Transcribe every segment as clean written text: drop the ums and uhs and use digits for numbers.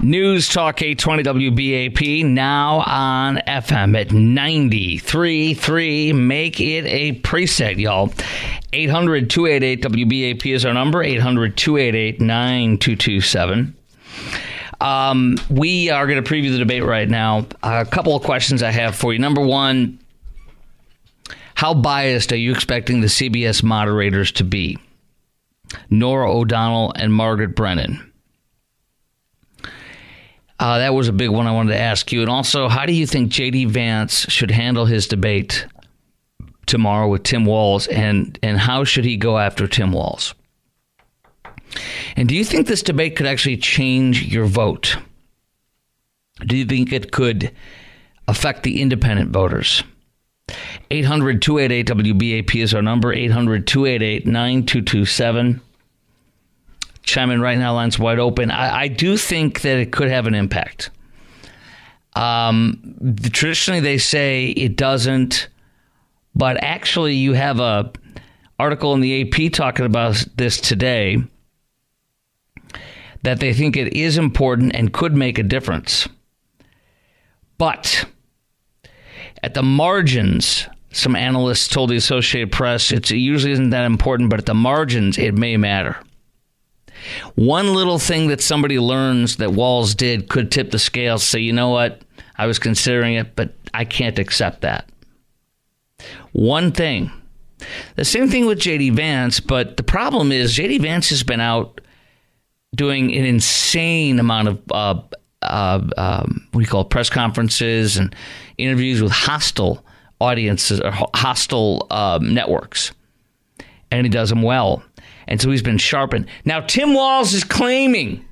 News Talk 820 WBAP, now on FM at 93.3. Make it a preset, y'all. 800-288-WBAP is our number, 800-288-9227. We are going to preview the debate right now. A couple of questions I have for you. Number one, how biased are you expecting the CBS moderators to be? Nora O'Donnell and Margaret Brennan. That was a big one I wanted to ask you. And also, how do you think J.D. Vance should handle his debate tomorrow with Tim Walz, and how should he go after Tim Walz? And do you think this debate could actually change your vote? Do you think it could affect the independent voters? 800-288-WBAP is our number, 800-288-9227. Chime in right now, line's wide open. I do think that it could have an impact. Traditionally, they say it doesn't, but actually you have a article in the AP talking about this today, that they think it is important and could make a difference. But at the margins, some analysts told the Associated Press, it usually isn't that important, but at the margins, it may matter. One little thing that somebody learns that Walz did could tip the scales, say, you know what, I was considering it, but I can't accept that. One thing. The same thing with J.D. Vance, but the problem is J.D. Vance has been out doing an insane amount of what do you call it, press conferences and interviews with hostile audiences or hostile networks, and he does them well. And so he's been sharpened. Now, Tim Walz is claiming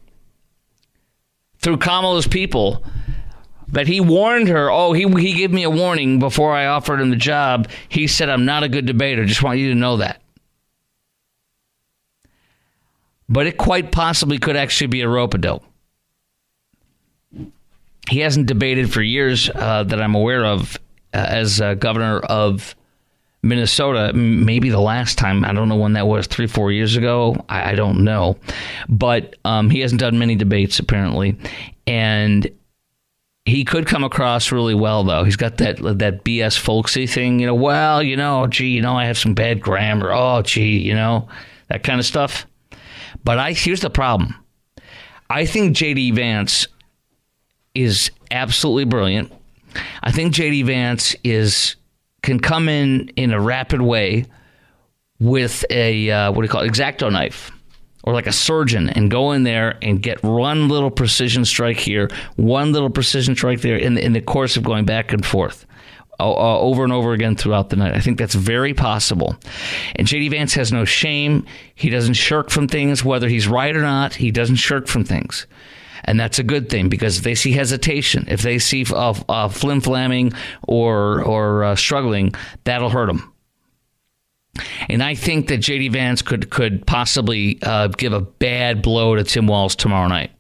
through Kamala's people that he warned her. Oh, he gave me a warning before I offered him the job. He said, I'm not a good debater. Just want you to know that. But it quite possibly could actually be a rope-a-dope. He hasn't debated for years that I'm aware of as governor of Minnesota. Maybe the last time, I don't know when that was, 3-4 years ago. I don't know. But he hasn't done many debates, apparently. And he could come across really well, though. He's got that BS folksy thing, I have some bad grammar. Oh, gee, that kind of stuff. But here's the problem. I think J.D. Vance is absolutely brilliant. I think J.D. Vance can come in a rapid way with a, X-Acto knife, or like a surgeon, and go in there and get one little precision strike here, one little precision strike there in the course of going back and forth over and over again throughout the night. I think that's very possible. And J.D. Vance has no shame. He doesn't shirk from things, whether he's right or not. He doesn't shirk from things. And that's a good thing, because if they see hesitation, if they see flim-flamming or struggling, that'll hurt them. And I think that J.D. Vance could possibly give a bad blow to Tim Walz tomorrow night.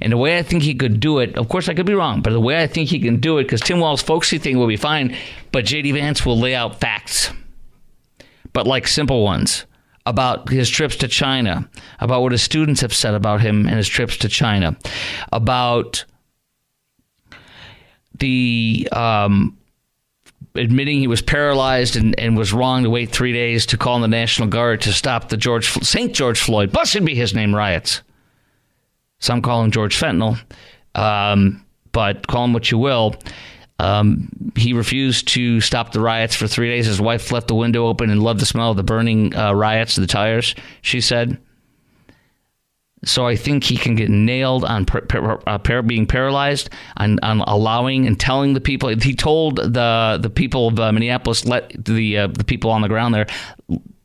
And the way I think he could do it, of course I could be wrong, but the way I think he can do it, because Tim Walz's folksy thing will be fine, but J.D. Vance will lay out facts, but like simple ones, about his trips to China, about what his students have said about him and his trips to China, about the admitting he was paralyzed and was wrong to wait 3 days to call in the National Guard to stop the St. George Floyd, blessed be his name, riots. Some call him George Fentanyl, but call him what you will. He refused to stop the riots for 3 days. His wife left the window open and loved the smell of the burning riots, the tires, she said. So I think he can get nailed on being paralyzed, on allowing and telling the people. He told the people of Minneapolis, let the people on the ground there,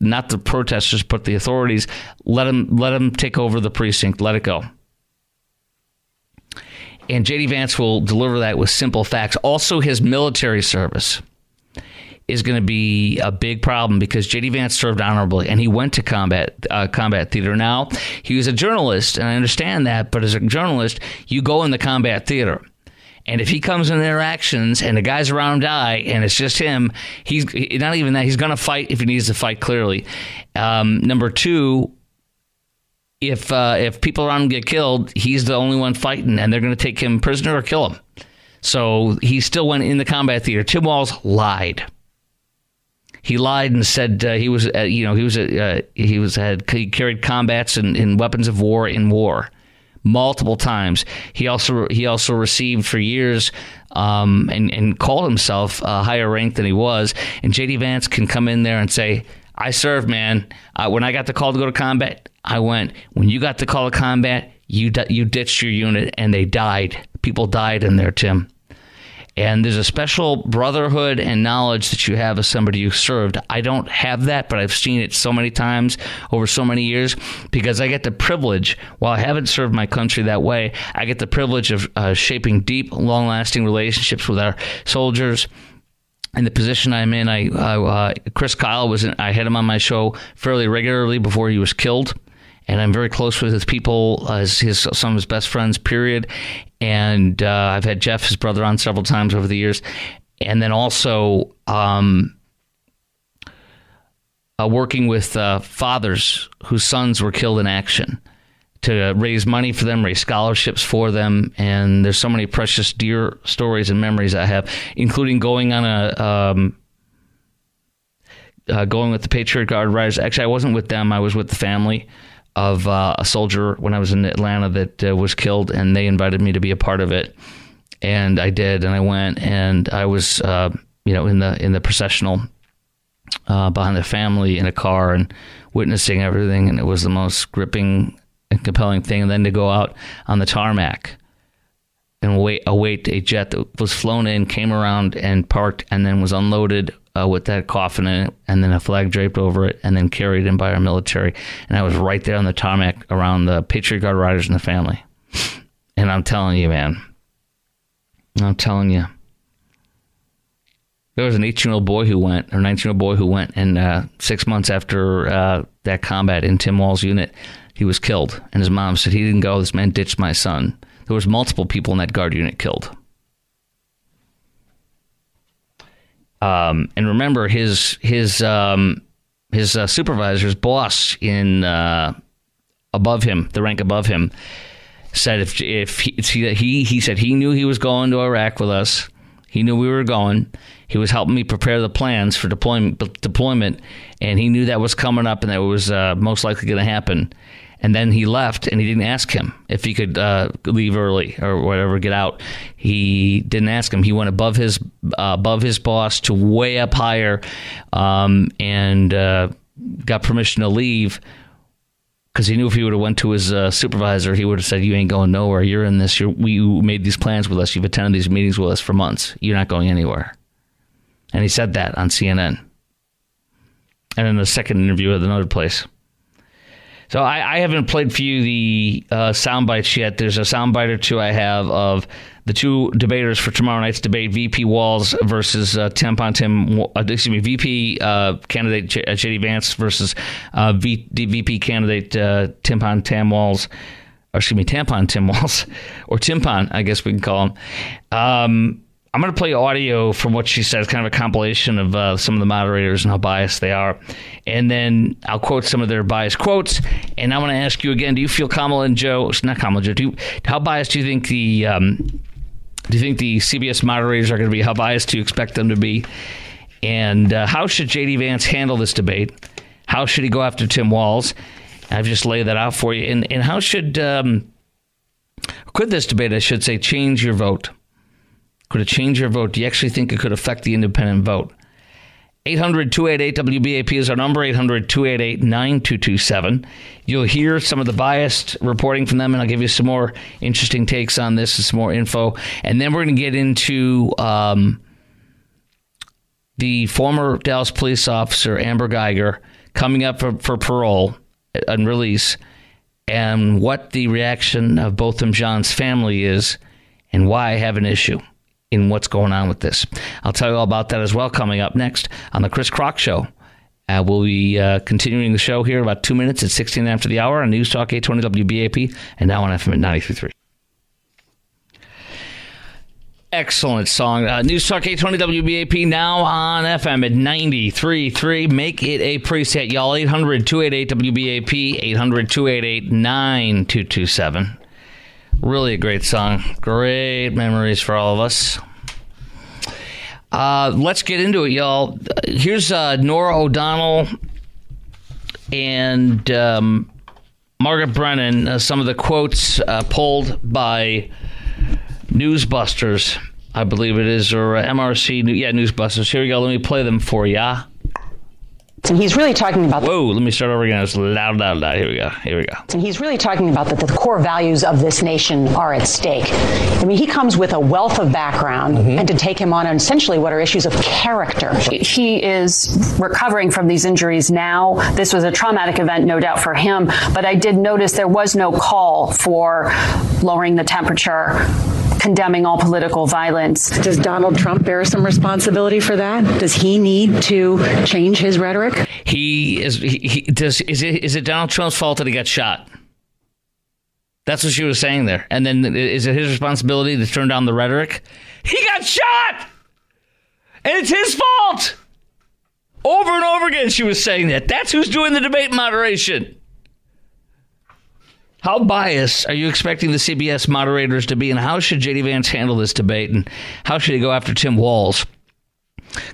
not the protesters, but the authorities, let them take over the precinct, let it go. And J.D. Vance will deliver that with simple facts. Also, his military service is going to be a big problem, because J.D. Vance served honorably, and he went to combat theater. Now, he was a journalist, and I understand that, but as a journalist, you go in the combat theater. And if he comes in interactions and the guys around die and it's just him, he's not even that. He's going to fight if he needs to fight, clearly. Number two, if people around him get killed, he's the only one fighting, and they're going to take him prisoner or kill him. So he still went in the combat theater. Tim Walz lied. He lied and said he carried combats and weapons of war in war multiple times. He also received for years and called himself a higher rank than he was. And J.D. Vance can come in there and say, I served, man. When I got the call to go to combat, I went. When you got the call to combat, you ditched your unit, and they died. People died in there, Tim. And there's a special brotherhood and knowledge that you have as somebody who served. I don't have that, but I've seen it so many times over so many years because I get the privilege, while I haven't served my country that way, I get the privilege of shaping deep, long-lasting relationships with our soldiers. In the position I'm in, Chris Kyle I had him on my show fairly regularly before he was killed. And I'm very close with his people, some of his best friends, period. And I've had Jeff, his brother, on several times over the years. And then also working with fathers whose sons were killed in action to raise money for them, raise scholarships for them. And there's so many precious, dear stories and memories I have, including going on going with the Patriot Guard Riders. Actually, I wasn't with them. I was with the family of a soldier when I was in Atlanta that was killed, and they invited me to be a part of it, and I did, and I went, and I was, in the processional behind the family in a car and witnessing everything, and it was the most gripping and compelling thing. And then to go out on the tarmac and await a jet that was flown in, came around and parked, and then was unloaded with that coffin in it, and then a flag draped over it, and then carried in by our military. And I was right there on the tarmac around the Patriot Guard Riders and the family. And I'm telling you, man, there was an 18-year-old boy who went, or 19-year-old boy who went, and 6 months after that combat in Tim Walz's unit, he was killed. And his mom said, he didn't go, this man ditched my son. There was multiple people in that guard unit killed. And remember, his supervisor's boss in above him, the rank above him, said if he said he knew he was going to Iraq with us. He knew we were going. He was helping me prepare the plans for deployment, and he knew that was coming up and that was most likely going to happen. And then he left, and he didn't ask him if he could leave early or whatever, get out. He didn't ask him. He went above his boss to way up higher, and got permission to leave because he knew if he would have went to his supervisor, he would have said, "You ain't going nowhere. You're in this. You made these plans with us. You've attended these meetings with us for months. You're not going anywhere." And he said that on CNN, and in the second interview at another place. So I haven't played for you the sound bites yet. There's a sound bite or two I have of the two debaters for tomorrow night's debate: VP Walz versus VP candidate J.D. Vance versus VP candidate Tampon Tim Walz, or Tampon Tim Walz, or Timpon, I guess we can call him. I'm going to play audio from what she said. It's kind of a compilation of some of the moderators and how biased they are. And then I'll quote some of their biased quotes. And I want to ask you again, do you feel Kamala and Joe, not Kamala, Joe, how biased do you think the CBS moderators are going to be? How biased do you expect them to be? And how should J.D. Vance handle this debate? How should he go after Tim Walz? I've just laid that out for you. And how should, could this debate, I should say, change your vote? Could it change your vote? Do you actually think it could affect the independent vote? 800-288-WBAP is our number, 800-288-9227. You'll hear some of the biased reporting from them, and I'll give you some more interesting takes on this and some more info. And then we're going to get into the former Dallas police officer, Amber Guyger, coming up for parole and release, and what the reaction of Botham Jean's family is and why I have an issue in what's going on with this. I'll tell you all about that as well coming up next on the Chris Crock Show. We'll be continuing the show here in about 2 minutes at 16 after the hour on News Talk 820 WBAP and now on FM at 93.3. Excellent song. News Talk 820 WBAP now on FM at 93.3. Make it a preset, y'all. 800-288-WBAP, 800-288-9227. Really a great song. Great memories for all of us. Let's get into it, y'all. Here's Nora O'Donnell and Margaret Brennan. Some of the quotes pulled by Newsbusters, I believe it is, or MRC. Newsbusters. Here we go. Let me play them for ya. And he's really talking about... Whoa, let me start over again. It's loud. Here we go. And he's really talking about that the core values of this nation are at stake. I mean, he comes with a wealth of background, and to take him on essentially what are issues of character. He is recovering from these injuries now. This was a traumatic event, no doubt, for him. But I did notice there was no call for lowering the temperature, condemning all political violence. Does Donald Trump bear some responsibility for that? Does he need to change his rhetoric? Is it Donald Trump's fault that he got shot? That's what she was saying there. And then is it his responsibility to turn down the rhetoric? He got shot! And it's his fault! Over and over again she was saying that. That's who's doing the debate moderation. How biased are you expecting the CBS moderators to be, and how should J.D. Vance handle this debate, and how should he go after Tim Walz?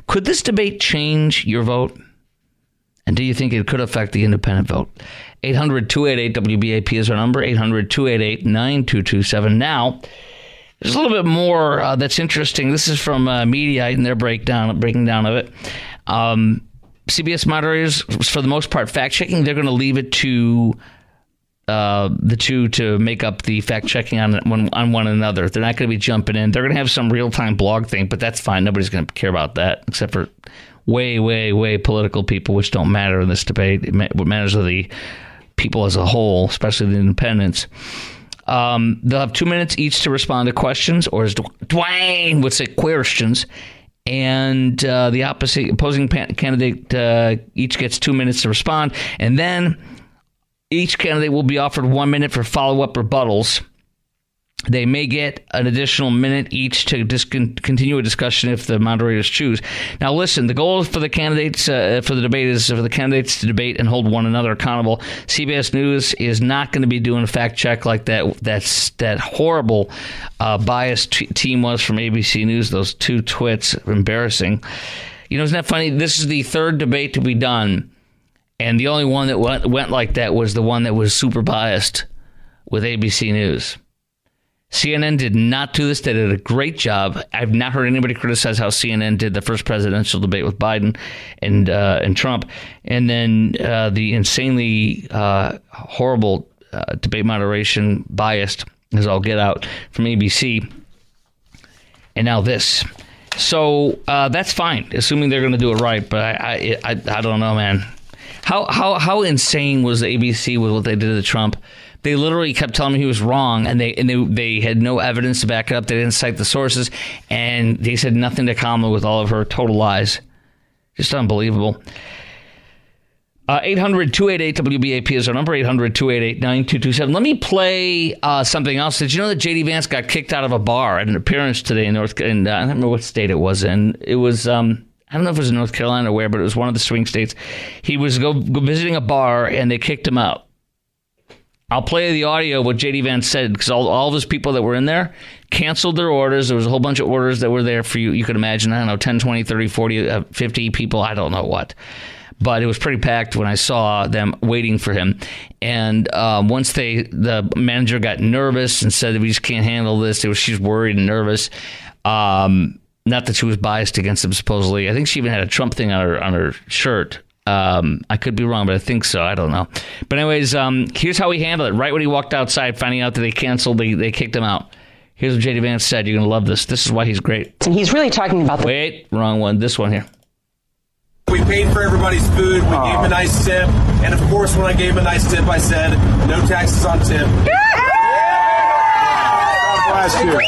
Could this debate change your vote? And do you think it could affect the independent vote? 800-288-WBAP is our number, 800-288-9227. Now, there's a little bit more that's interesting. This is from Mediaite and their breaking down of it. CBS moderators, for the most part, fact-checking, they're going to leave it to the two to make up the fact-checking on one another. They're not going to be jumping in. They're going to have some real-time blog thing, but that's fine. Nobody's going to care about that, except for way political people, which don't matter in this debate. What matters are the people as a whole, especially the independents. They'll have 2 minutes each to respond to questions, or as Dwayne would say, questions. And the opposing candidate each gets 2 minutes to respond. And then each candidate will be offered 1 minute for follow-up rebuttals. They may get an additional minute each to continue a discussion if the moderators choose. Now, listen, the goal for the candidates for the debate is for the candidates to debate and hold one another accountable. CBS News is not going to be doing a fact check like that horrible biased team was from ABC News. Those two twits, embarrassing. You know, isn't that funny? This is the third debate to be done, and the only one that went like that was the one that was super biased with ABC News. CNN did not do this. They did a great job. I've not heard anybody criticize how CNN did the first presidential debate with Biden and Trump. And then the insanely horrible debate moderation, biased as all get out, from ABC. And now this. So that's fine, assuming they're going to do it right. But I don't know, man. How insane was ABC with what they did to Trump? They literally kept telling me he was wrong, and they had no evidence to back it up. They didn't cite the sources, and they said nothing to Kamala with all of her total lies. Just unbelievable. 800-288-WBAP is our number, 800-288-9227. Let me play something else. Did you know that J.D. Vance got kicked out of a bar at an appearance today in I don't remember what state it was in. It was, I don't know if it was in North Carolina or where, but it was one of the swing states. He was go visiting a bar, and they kicked him out. I'll play the audio of what J.D. Vance said, because all of his people that were in there canceled their orders. There was a whole bunch of orders that were there for you. You could imagine, I don't know, 10, 20, 30, 40, 50 people. I don't know what. But it was pretty packed when I saw them waiting for him. And once the manager got nervous and said, we just can't handle this. She's worried and nervous. Not that she was biased against him, supposedly. I think she even had a Trump thing on her shirt. I could be wrong, but I think so. I don't know. But anyways, here's how he handled it. Right when he walked outside, finding out that they canceled, they kicked him out. Here's what J.D. Vance said. You're going to love this. This is why he's great. And he's really talking about Wait, wrong one. This one here. We paid for everybody's food. We gave him a nice tip. And, of course, when I gave him a nice tip, I said, no taxes on tip. God bless you.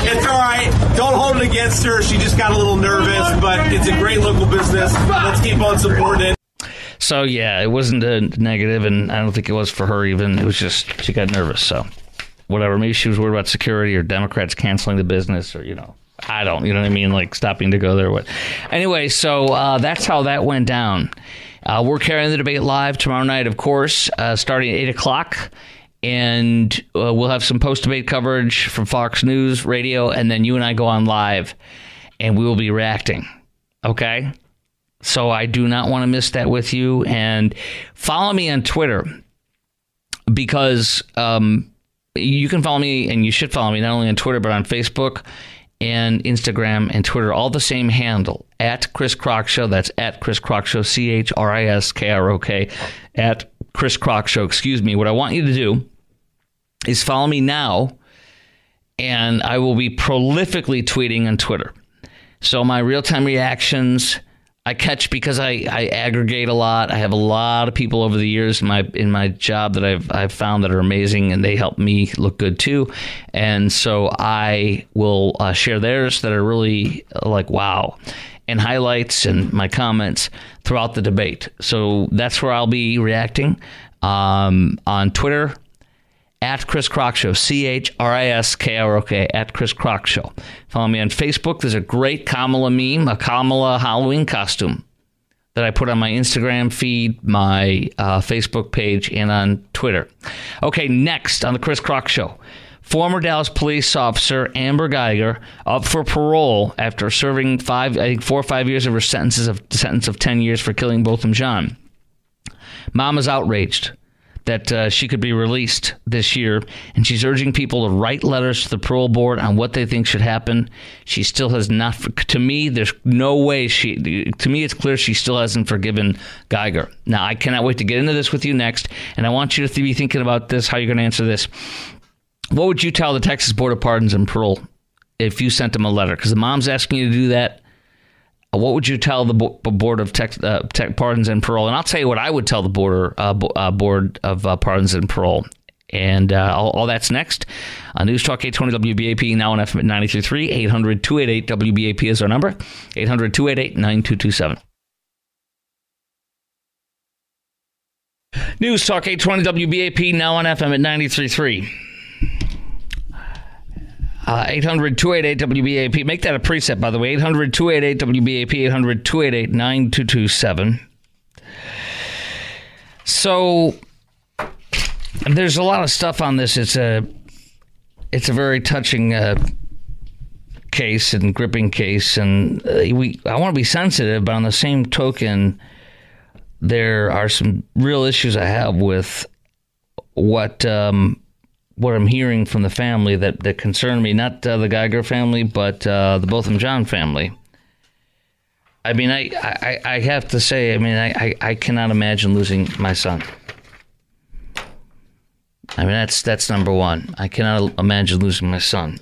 It's all right. Don't hold it against her. She just got a little nervous, but it's a great local business. Let's keep on supporting it. So, yeah, it wasn't a negative, and I don't think it was for her even. It was just she got nervous. So, whatever. Maybe she was worried about security or Democrats canceling the business or, I don't, you know what I mean? Like stopping to go there. What? Anyway, so that's how that went down. We're carrying the debate live tomorrow night, of course, starting at 8 o'clock. And we'll have some post-debate coverage from Fox News Radio. And then you and I go on live and we will be reacting. Okay? So I do not want to miss that with you. And follow me on Twitter because you can follow me and you should follow me not only on Twitter but on Facebook and Instagram and Twitter, all the same handle, at Chris Crock Show. That's at Chris Crock Show, ChrisKrock, at Chris Crock Show, excuse me. What I want you to do is follow me now, and I will be prolifically tweeting on Twitter. So my real-time reactions, I catch because I aggregate a lot. I have a lot of people over the years in my job that I've found that are amazing, and they help me look good too. And so I will share theirs that are really like wow, and highlights and my comments throughout the debate. So that's where I'll be reacting on Twitter. At Chris Crock Show, ChrisKrock, at Chris Crock Show. Follow me on Facebook. There's a great Kamala meme, a Kamala Halloween costume that I put on my Instagram feed, my Facebook page, and on Twitter. Okay, next on the Chris Crock Show, former Dallas police officer Amber Guyger up for parole after serving 4 or 5 years of her sentence of 10 years for killing Botham Jean. Mom is outraged that she could be released this year, and she's urging people to write letters to the parole board on what they think should happen. She still has not, to me, there's no way to me it's clear she still hasn't forgiven Guyger. Now, I cannot wait to get into this with you next, and I want you to be thinking about this, how you're going to answer this. What would you tell the Texas Board of Pardons and Parole if you sent them a letter? Because the mom's asking you to do that. What would you tell the Board of Pardons and Parole? And I'll tell you what I would tell the Board of Pardons and Parole. And all that's next. News Talk 820 WBAP, now on FM at 93.3. 800-288-WBAP is our number. 800-288-9227. News Talk 820 WBAP, now on FM at 93.3. 800-288-WBAP. Make that a preset, by the way. 800-288-WBAP, 800-288-9227. So there's a lot of stuff on this. It's a very touching case and gripping case, and I want to be sensitive, but on the same token, there are some real issues I have with what I'm hearing from the family that concern me, not the Guyger family, but the Botham Jean family. I mean, I have to say, I mean, I cannot imagine losing my son. I mean, that's number one. I cannot imagine losing my son.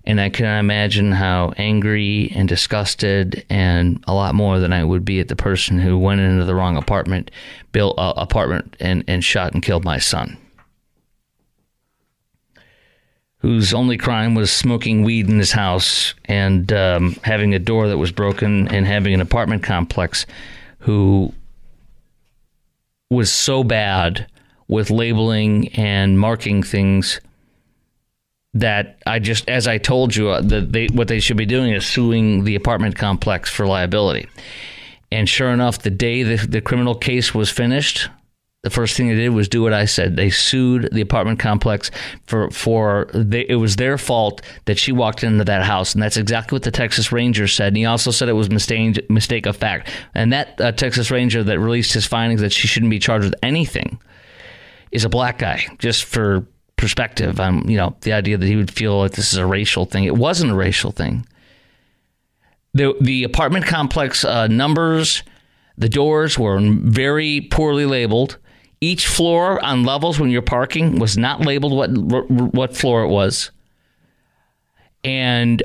And I cannot imagine how angry and disgusted and a lot more than I would be at the person who went into the wrong apartment, built an apartment, and shot and killed my son, whose only crime was smoking weed in his house and having a door that was broken and having an apartment complex, who was so bad with labeling and marking things that as I told you, what they should be doing is suing the apartment complex for liability. And sure enough, the day the criminal case was finished, the first thing they did was do what I said. They sued the apartment complex it was their fault that she walked into that house. And that's exactly what the Texas Ranger said. And he also said it was mistake of fact. And that Texas Ranger that released his findings that she shouldn't be charged with anything is a black guy, just for perspective. The idea that he would feel like this is a racial thing. It wasn't a racial thing. The apartment complex numbers, the doors were very poorly labeled. Each floor on levels when you're parking was not labeled what floor it was. And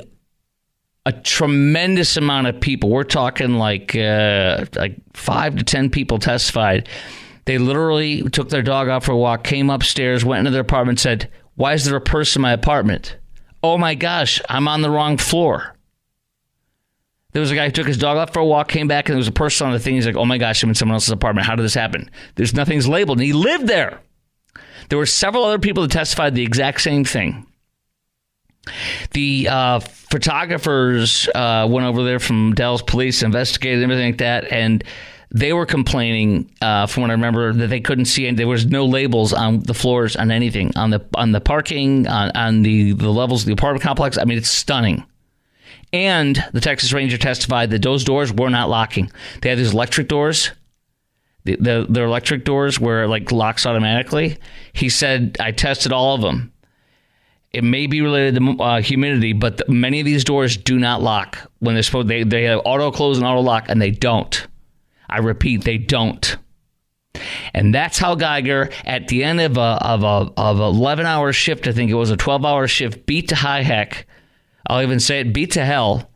a tremendous amount of people, we're talking like 5 to 10 people testified. They literally took their dog out for a walk, came upstairs, went into their apartment, said, "Why is there a purse in my apartment? Oh my gosh, I'm on the wrong floor." There was a guy who took his dog out for a walk, came back, and there was a person on the thing. He's like, "Oh my gosh, I'm in someone else's apartment. How did this happen?" There's nothing's labeled. And he lived there. There were several other people that testified the exact same thing. The photographers went over there from Dallas police, investigated everything like that, and they were complaining, from what I remember, that they couldn't see, and there was no labels on the floors, on anything, on the parking, on the levels of the apartment complex. I mean, it's stunning. And the Texas Ranger testified that those doors were not locking. They had these electric doors. They're electric doors where it like locks automatically. He said, I tested all of them. It may be related to humidity, but many of these doors do not lock when they're supposed. They have auto close and auto lock, and they don't. I repeat, they don't. And that's how Guyger, at the end of a 11-hour shift, I think it was a 12-hour shift, beat to high heck. I'll even say it, beat to hell,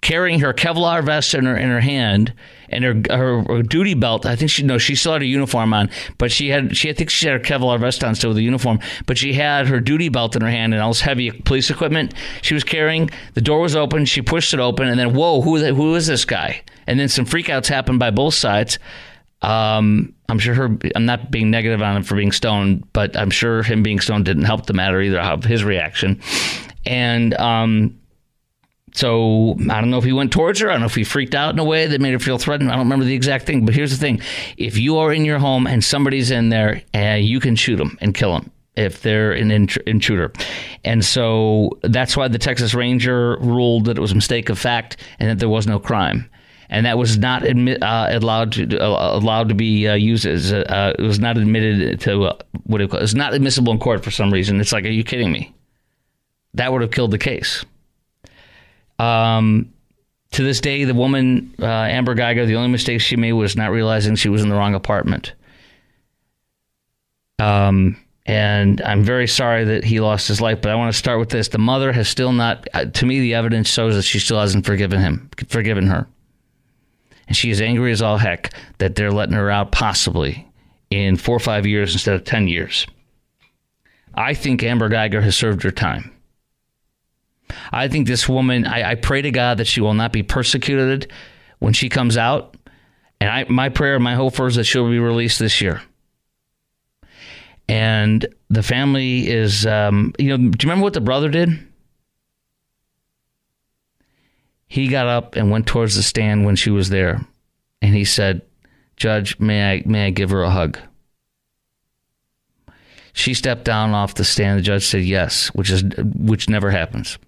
carrying her Kevlar vest in her hand and her duty belt. I think she still had a uniform on, but I think she had her Kevlar vest on still with the uniform, but she had her duty belt in her hand and all this heavy police equipment she was carrying. The door was open. She pushed it open, and then, whoa, who is this guy? And then some freakouts happened by both sides. I'm sure I'm not being negative on him for being stoned, but I'm sure him being stoned didn't help the matter either, his reaction. And so I don't know if he went towards her. I don't know if he freaked out in a way that made her feel threatened. I don't remember the exact thing. But here's the thing. If you are in your home and somebody's in there, you can shoot them and kill them if they're an intruder. And so that's why the Texas Ranger ruled that it was a mistake of fact and that there was no crime. And that was not allowed to be used as it was not admitted to what it was not admissible in court for some reason. It's like, are you kidding me? That would have killed the case. To this day, the woman, Amber Guyger, the only mistake she made was not realizing she was in the wrong apartment. And I'm very sorry that he lost his life, but I want to start with this. The mother has still not, to me, the evidence shows that she still hasn't forgiven her. And she is angry as all heck that they're letting her out possibly in 4 or 5 years instead of 10 years. I think Amber Guyger has served her time. I think this woman, I pray to God that she will not be persecuted when she comes out. And my prayer, my hope for her is that she'll be released this year. And the family is, do you remember what the brother did? He got up and went towards the stand when she was there. And he said, Judge, may I give her a hug? She stepped down off the stand. The judge said yes, which never happens.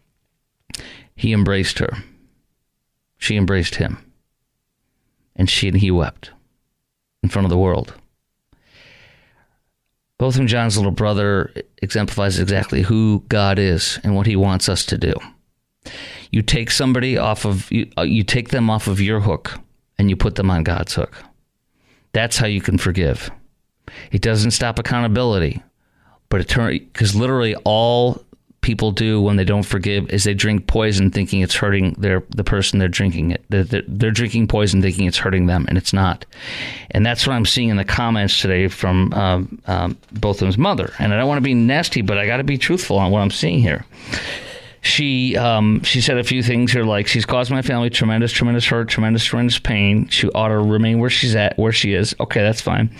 He embraced her. She embraced him. And he wept in front of the world. Botham Jean's little brother exemplifies exactly who God is and what he wants us to do. You take somebody off of you take them off of your hook and you put them on God's hook. That's how you can forgive. It doesn't stop accountability, but because literally all people do when they don't forgive is they drink poison thinking it's hurting the person they're drinking it. They're drinking poison thinking it's hurting them, and it's not. And that's what I'm seeing in the comments today from Botham's mother. And I don't want to be nasty, but I got to be truthful on what I'm seeing here. She said a few things here, like, she's caused my family tremendous hurt, tremendous pain. She ought to remain where she is. Okay, that's fine.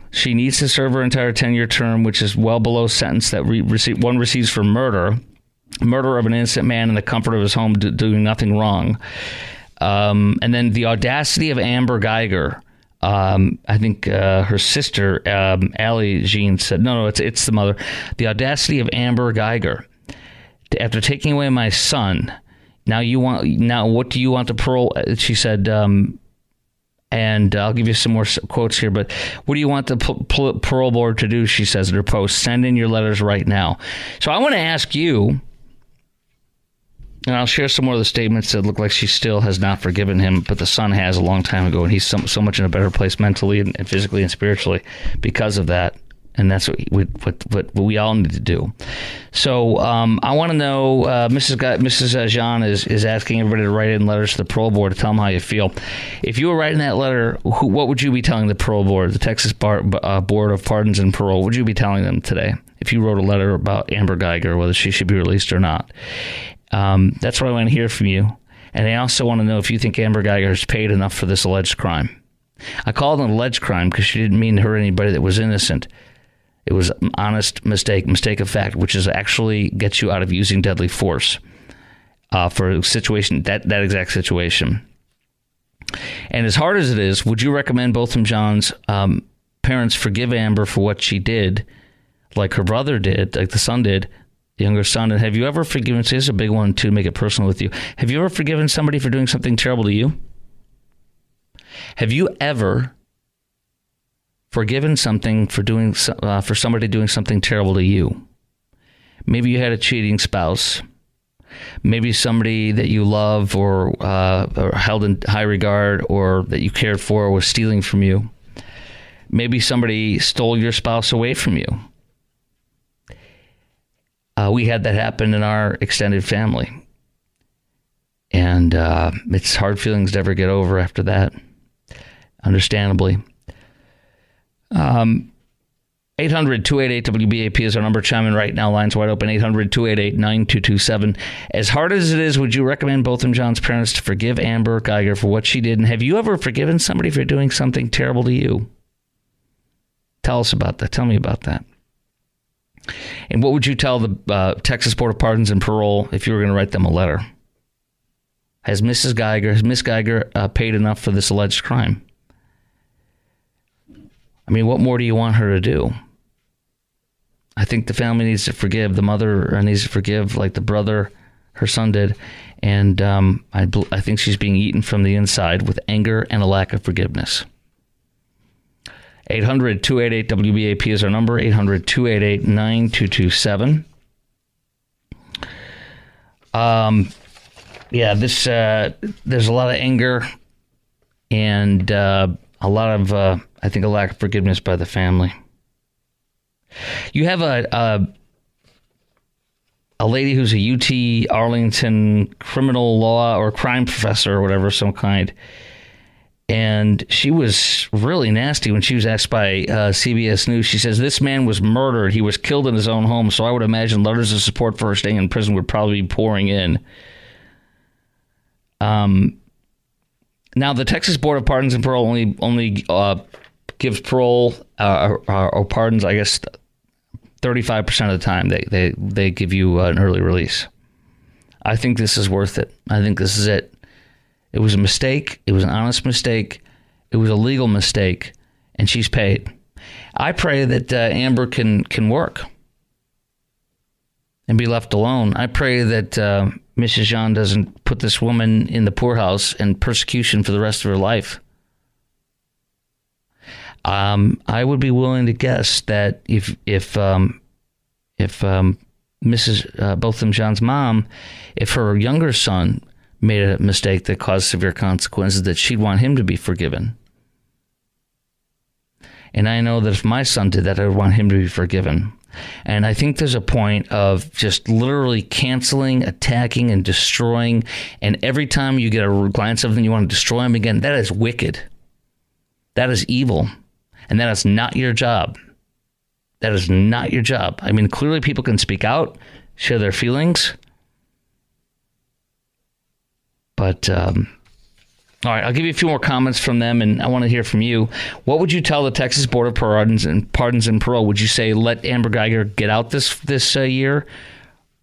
She needs to serve her entire 10-year term, which is well below sentence that one receives for murder of an innocent man in the comfort of his home, doing nothing wrong. And then the audacity of Amber Guyger. I think her sister, Allie Jean, said, no, it's the mother. The audacity of Amber Guyger. After taking away my son, now what do you want the parole? She said, and I'll give you some more quotes here, but what do you want the parole board to do? She says in her post, send in your letters right now. So I want to ask you, and I'll share some more of the statements that look like she still has not forgiven him, but the son has a long time ago, and he's so much in a better place mentally and physically and spiritually because of that. And that's what we all need to do. So I want to know, Mrs. Jean is asking everybody to write in letters to the parole board to tell them how you feel. If you were writing that letter, what would you be telling the parole board, the Texas Board of Pardons and Parole? What would you be telling them today if you wrote a letter about Amber Guyger, whether she should be released or not? That's what I want to hear from you. And I also want to know if you think Amber Guyger has paid enough for this alleged crime. I call it an alleged crime because she didn't mean to hurt anybody that was innocent. It was an honest mistake of fact, which is actually gets you out of using deadly force for a situation, that exact situation. And as hard as it is, would you recommend Botham Jean's parents forgive Amber for what she did, like her brother did, like the son did, the younger son? And have you ever forgiven, so this is a big one to make it personal with you, have you ever forgiven somebody for doing something terrible to you? Have you ever forgiven something for doing for somebody doing something terrible to you? Maybe you had a cheating spouse. Maybe somebody that you love or held in high regard or that you cared for was stealing from you. Maybe somebody stole your spouse away from you. We had that happen in our extended family. And it's hard feelings to ever get over after that, understandably. 800-288-WBAP is our number. Chime in right now. Lines wide open. 800-288-9227. As hard as it is, would you recommend Botham Jean's parents to forgive Amber Guyger for what she did? And have you ever forgiven somebody for doing something terrible to you? Tell us about that. Tell me about that. And what would you tell the Texas Board of Pardons and Parole if you were going to write them a letter? Has Miss Guyger paid enough for this alleged crime? I mean, what more do you want her to do? I think the family needs to forgive. The mother needs to forgive like the brother, her son did. And I think she's being eaten from the inside with anger and a lack of forgiveness. 800-288-WBAP is our number. 800-288-9227. There's a lot of anger and a lot of, I think, a lack of forgiveness by the family. You have a lady who's a UT Arlington criminal law or crime professor or whatever, some kind. And she was really nasty when she was asked by CBS News. She says, this man was murdered. He was killed in his own home. So I would imagine letters of support for her staying in prison would probably be pouring in. Now, the Texas Board of Pardons and Parole only gives parole or pardons, I guess, 35% of the time. They give you an early release. I think this is worth it. I think this is it. It was a mistake. It was an honest mistake. It was a legal mistake, and she's paid. I pray that Amber can work and be left alone. I pray that Mrs. Jean doesn't put this woman in the poorhouse and persecution for the rest of her life. I would be willing to guess that if Mrs. Botham Jean's mom, if her younger son made a mistake that caused severe consequences, that she'd want him to be forgiven. And I know that if my son did that, I would want him to be forgiven. And I think there's a point of just literally canceling, attacking, and destroying. And every time you get a glance of them, you want to destroy them again. That is wicked. That is evil. And that is not your job. That is not your job. I mean, clearly people can speak out, share their feelings. But, all right, I'll give you a few more comments from them, and I want to hear from you. What would you tell the Texas Board of Pardons and Parole? Would you say let Amber Guyger get out this year,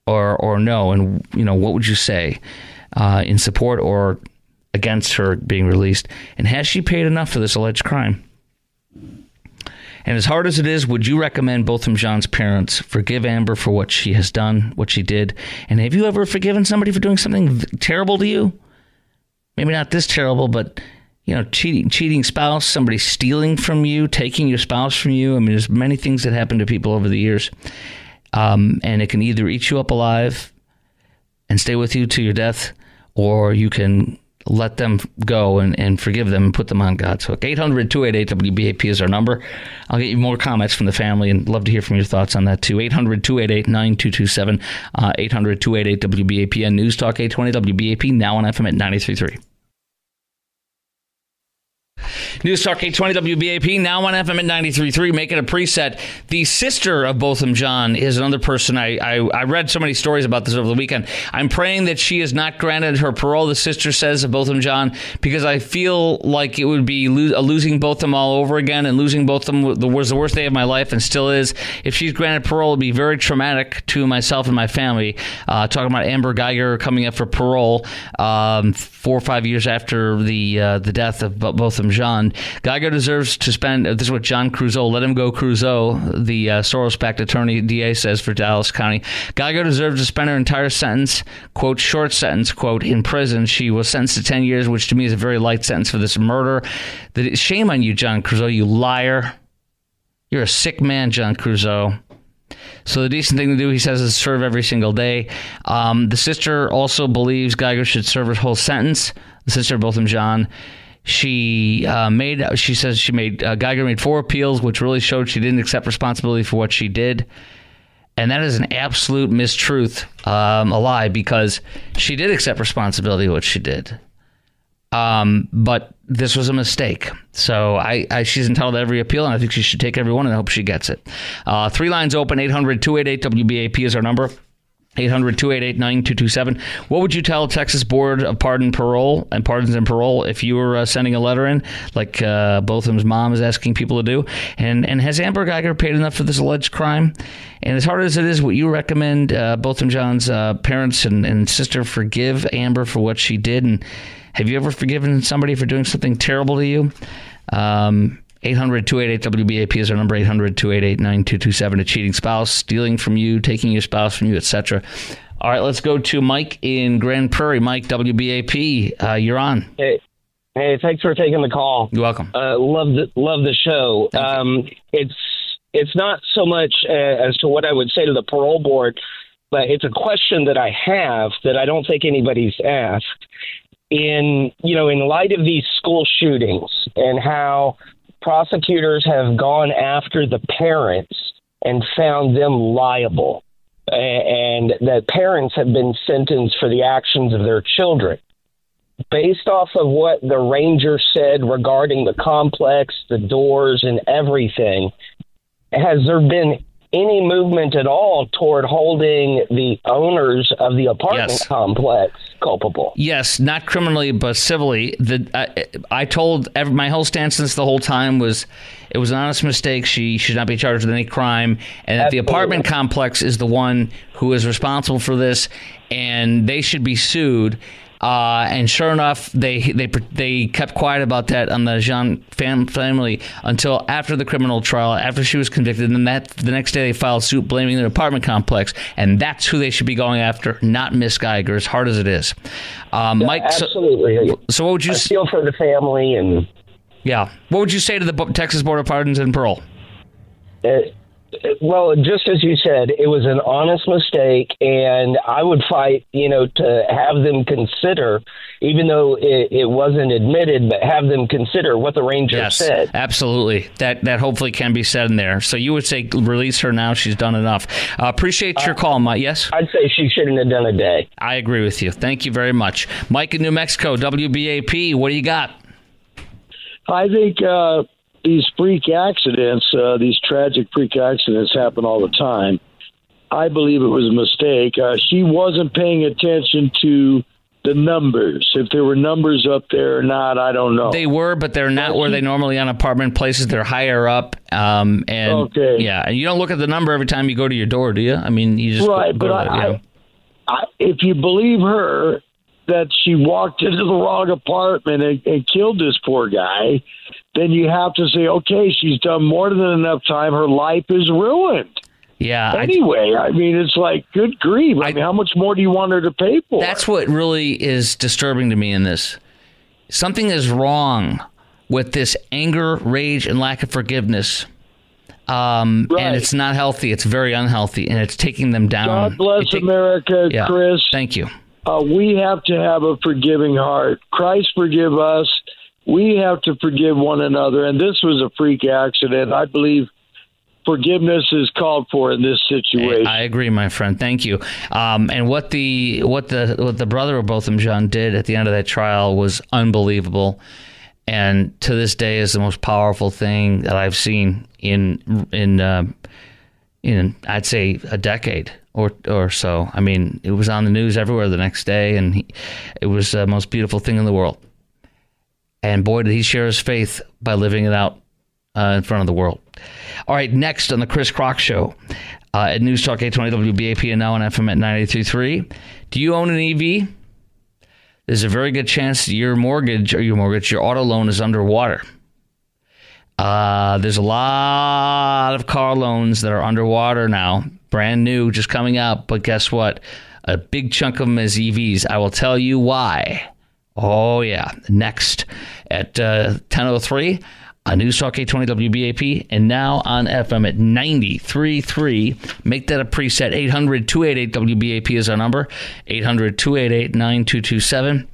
or no? And what would you say in support or against her being released? And has she paid enough for this alleged crime? And as hard as it is, would you recommend Botham Jean's parents forgive Amber for what she has done, what she did? And have you ever forgiven somebody for doing something terrible to you? Maybe not this terrible, but, cheating spouse, somebody stealing from you, taking your spouse from you. I mean, there's many things that happen to people over the years. And it can either eat you up alive and stay with you to your death, or you can let them go and forgive them and put them on God's hook. 800-288-WBAP is our number. I'll get you more comments from the family and love to hear from your thoughts on that too. 800-288-9227, 800-288-WBAP, and News Talk 820 WBAP, now on FM at 93.3. News Talk 820 WBAP, now on FM at 93.3, make it a preset. The sister of Botham Jean is another person. I read so many stories about this over the weekend. I'm praying that she is not granted her parole, the sister says, of Botham Jean, because I feel like it would be losing Botham all over again, and losing Botham was the worst day of my life and still is. If she's granted parole, it would be very traumatic to myself and my family. Talking about Amber Guyger coming up for parole 4 or 5 years after the death of Botham Jean. Guyger deserves to spend, this is what John Creuzot, let him go Creuzot, the Soros-backed attorney DA says for Dallas County. Guyger deserves to spend her entire sentence, quote, short sentence, quote, in prison. She was sentenced to 10 years, which to me is a very light sentence for this murder. Shame on you, John Creuzot, you liar. You're a sick man, John Creuzot. So the decent thing to do, he says, is serve every single day. The sister also believes Guyger should serve her whole sentence. The sister of Botham Jean. Guyger made 4 appeals, which really showed she didn't accept responsibility for what she did. And that is an absolute mistruth, a lie, because she did accept responsibility for what she did. But this was a mistake. So she's entitled to every appeal, and I think she should take every one, and I hope she gets it. 3 lines open, 800-288-WBAP is our number. 800-288-9227. What would you tell Texas Board of Pardons and Parole if you were sending a letter in, like Botham's mom is asking people to do? And has Amber Guyger paid enough for this alleged crime? And as hard as it is, would you recommend Botham Jean's parents and sister forgive Amber for what she did? And have you ever forgiven somebody for doing something terrible to you? 800-288-WBAP is our number, 800-288-9227. A cheating spouse, stealing from you, taking your spouse from you, etc. All right, let's go to Mike in Grand Prairie. Mike, WBAP, you're on. Hey, thanks for taking the call. You're welcome. Love the show. It's not so much as to what I would say to the parole board, but it's a question that I have that I don't think anybody's asked. In light of these school shootings and how prosecutors have gone after the parents and found them liable, and that parents have been sentenced for the actions of their children. Based off of what the ranger said regarding the complex, the doors, and everything, has there been any movement at all toward holding the owners of the apartment complex culpable? Yes, not criminally, but civilly. I told my whole stance since the whole time was it was an honest mistake. She should not be charged with any crime, and that the apartment complex is the one who is responsible for this, and they should be sued. And sure enough, they kept quiet about that on the Jean family until after the criminal trial, after she was convicted. And then the next day they filed suit blaming the apartment complex. And that's who they should be going after, not Miss Guyger, as hard as it is. Mike, absolutely. So what would you I feel for the family and... Yeah. What would you say to the Texas Board of Pardons and Parole? Well, just as you said, it was an honest mistake, and I would fight, to have them consider, even though it wasn't admitted, but have them consider what the ranger said. Absolutely. That hopefully can be said in there. So you would say release her now. She's done enough. Appreciate your call, Mike. Yes? I'd say she shouldn't have done a day. I agree with you. Thank you very much. Mike in New Mexico, WBAP, what do you got? I think these freak accidents, these tragic freak accidents happen all the time. I believe it was a mistake. She wasn't paying attention to the numbers. If there were numbers up there or not, I don't know. They were, but they're not where they normally on apartment places. They're higher up. And you don't look at the number every time you go to your door, do you? I mean, you just right. But if you believe her that she walked into the wrong apartment and killed this poor guy, then you have to say, okay, she's done more than enough time. Her life is ruined. Yeah. Anyway, I mean, it's like, good grief. I mean, how much more do you want her to pay for? That's what really is disturbing to me in this. Something is wrong with this anger, rage, and lack of forgiveness. And it's not healthy. It's very unhealthy, and it's taking them down. God bless America, Chris. Thank you. We have to have a forgiving heart. Christ forgive us. We have to forgive one another. And this was a freak accident. I believe forgiveness is called for in this situation. I agree, my friend. Thank you. And what the brother of Botham Jean did at the end of that trial was unbelievable. and to this day is the most powerful thing that I've seen in I'd say a decade or so. I mean, it was on the news everywhere the next day, and it was the most beautiful thing in the world. And boy, did he share his faith by living it out in front of the world. All right, next on the Chris Crock Show at News Talk 820 WBAP and now on FM at 93.3. Do you own an EV? There's a very good chance your auto loan is underwater. There's a lot of car loans that are underwater now, brand new, just coming out. But guess what? A big chunk of them is EVs. I will tell you why. Oh, yeah. Next at 10:03 on News Talk 820 WBAP and now on FM at 93.3. Make that a preset. 800-288-WBAP is our number. 800-288-9227.